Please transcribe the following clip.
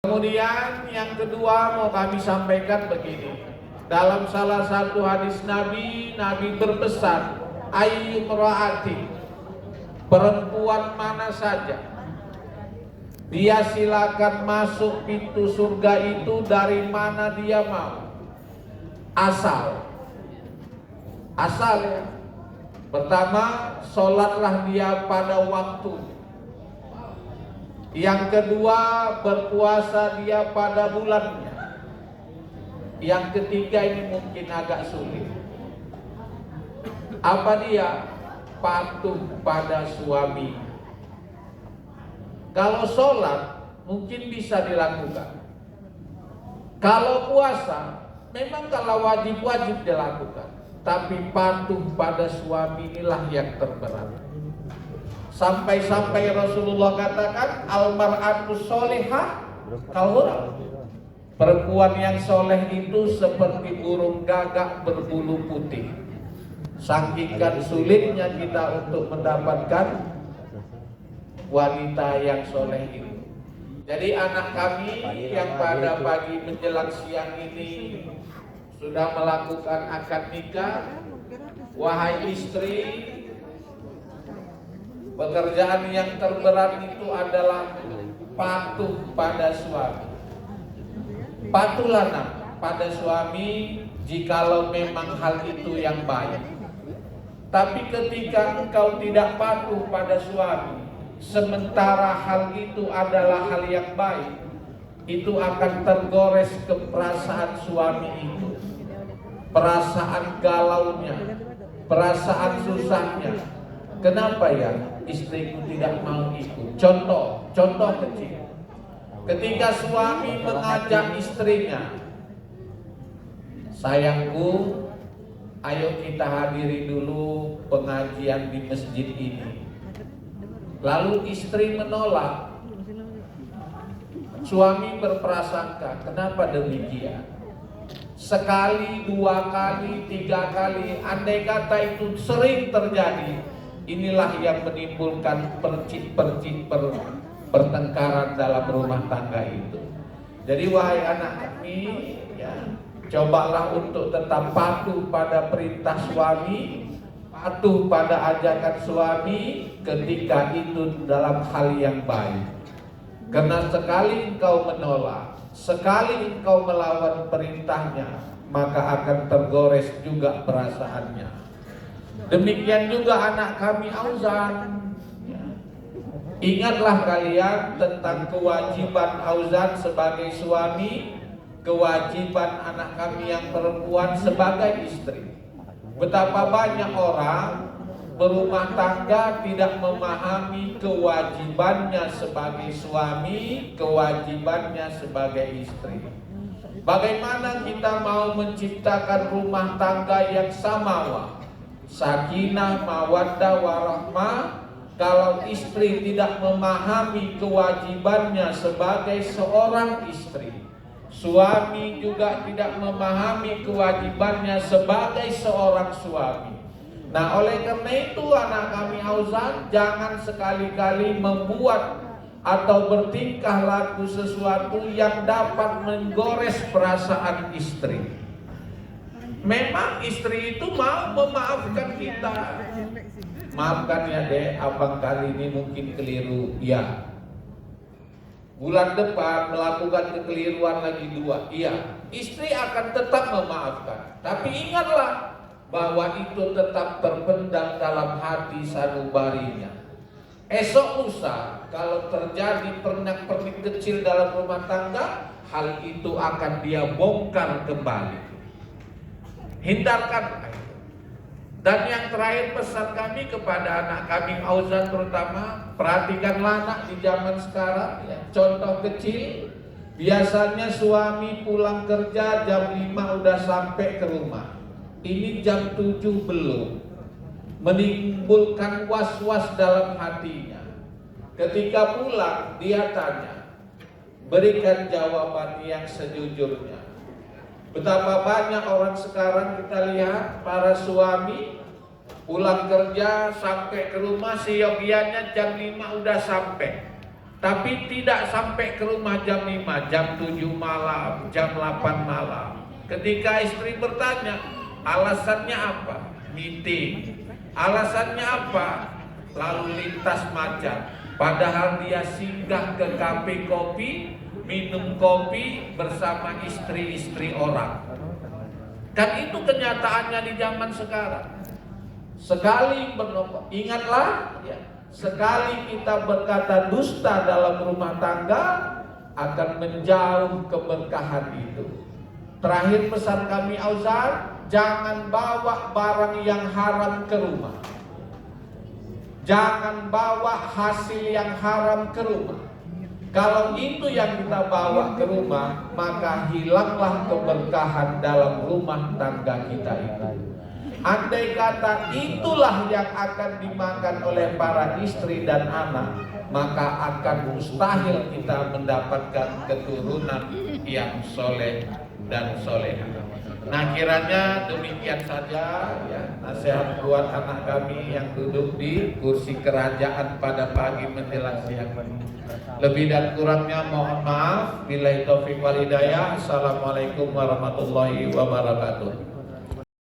Kemudian yang kedua mau kami sampaikan begini. Dalam salah satu hadis Nabi berpesan, ayyu mra'ati, perempuan mana saja, dia silakan masuk pintu surga itu dari mana dia mau. Asal ya. Pertama, sholatlah dia pada waktu. Yang kedua, berpuasa dia pada bulannya. Yang ketiga ini mungkin agak sulit. Apa dia? Patuh pada suami. Kalau sholat mungkin bisa dilakukan. Kalau puasa memang kalau wajib dilakukan. Tapi patuh pada suami inilah yang terberat. Sampai-sampai Rasulullah katakan almar'atu sholihah kalhurah. Perempuan yang soleh itu seperti burung gagak berbulu putih. Saking sulitnya kita untuk mendapatkan wanita yang soleh itu. Jadi anak kami yang pada pagi menjelang siang ini sudah melakukan akad nikah. Wahai istri, pekerjaan yang terberat itu adalah patuh pada suami. Patuhlah nak pada suami jikalau memang hal itu yang baik. Tapi ketika engkau tidak patuh pada suami, sementara hal itu adalah hal yang baik, itu akan tergores ke perasaan suami itu. Perasaan galaunya, perasaan susahnya. Kenapa ya istriku tidak mau ikut? Contoh kecil. Ketika suami mengajak istrinya, sayangku, ayo kita hadiri dulu pengajian di masjid ini. Lalu istri menolak. Suami berprasangka, kenapa demikian? Sekali, dua kali, tiga kali, andai kata itu sering terjadi, inilah yang menimbulkan pertengkaran dalam rumah tangga itu. Jadi wahai anak kami, ya, cobalah untuk tetap patuh pada perintah suami, patuh pada ajakan suami ketika itu dalam hal yang baik. Karena sekali engkau menolak, sekali engkau melawan perintahnya, maka akan tergores juga perasaannya. Demikian juga anak kami Auzan. Ingatlah kalian tentang kewajiban Auzan sebagai suami, kewajiban anak kami yang perempuan sebagai istri. Betapa banyak orang berumah tangga tidak memahami kewajibannya sebagai suami, kewajibannya sebagai istri. Bagaimana kita mau menciptakan rumah tangga yang samawa, sakinah, mawaddah, warahmah, kalau istri tidak memahami kewajibannya sebagai seorang istri, suami juga tidak memahami kewajibannya sebagai seorang suami. Nah, oleh karena itu anak kami Auzan, jangan sekali-kali membuat atau bertingkah laku sesuatu yang dapat menggores perasaan istri. Memang istri itu mau memaafkan kita. Maafkan ya dek, abang kali ini mungkin keliru. Ya. Bulan depan melakukan kekeliruan lagi 2. Iya. Istri akan tetap memaafkan. Tapi ingatlah bahwa itu tetap terpendam dalam hati sanubarinya. Esok lusa kalau terjadi pernak-pernik kecil dalam rumah tangga, hal itu akan dia bongkar kembali. Hindarkan. Dan yang terakhir pesan kami kepada anak kami Auzan terutama, perhatikanlah anak di zaman sekarang ya. Contoh kecil, biasanya suami pulang kerja jam 5 udah sampai ke rumah. Ini jam 7 belum, menimbulkan was-was dalam hatinya. Ketika pulang dia tanya, berikan jawaban yang sejujurnya. Betapa banyak orang sekarang kita lihat para suami pulang kerja sampai ke rumah seyogianya jam 5 udah sampai. Tapi tidak sampai ke rumah jam 5, jam 7 malam, jam 8 malam. Ketika istri bertanya, alasannya apa? Meeting. Alasannya apa? Lalu lintas macam. Padahal dia singgah ke kafe kopi, minum kopi bersama istri-istri orang. Kan itu kenyataannya di zaman sekarang. Sekali ingatlah ya, sekali kita berkata dusta dalam rumah tangga akan menjauh keberkahan itu. Terakhir pesan kami Auzan, jangan bawa barang yang haram ke rumah. Jangan bawa hasil yang haram ke rumah. Kalau itu yang kita bawa ke rumah, maka hilanglah keberkahan dalam rumah tangga kita itu. Andai kata itulah yang akan dimakan oleh para istri dan anak, maka akan mustahil kita mendapatkan keturunan yang soleh dan soleha. Nah, kiranya demikian saja ya, nasihat buat anak kami yang duduk di kursi kerajaan pada pagi menjelang siang. Lebih dan kurangnya mohon maaf. Billahi taufiq wal hidayah. Assalamualaikum warahmatullahi wabarakatuh.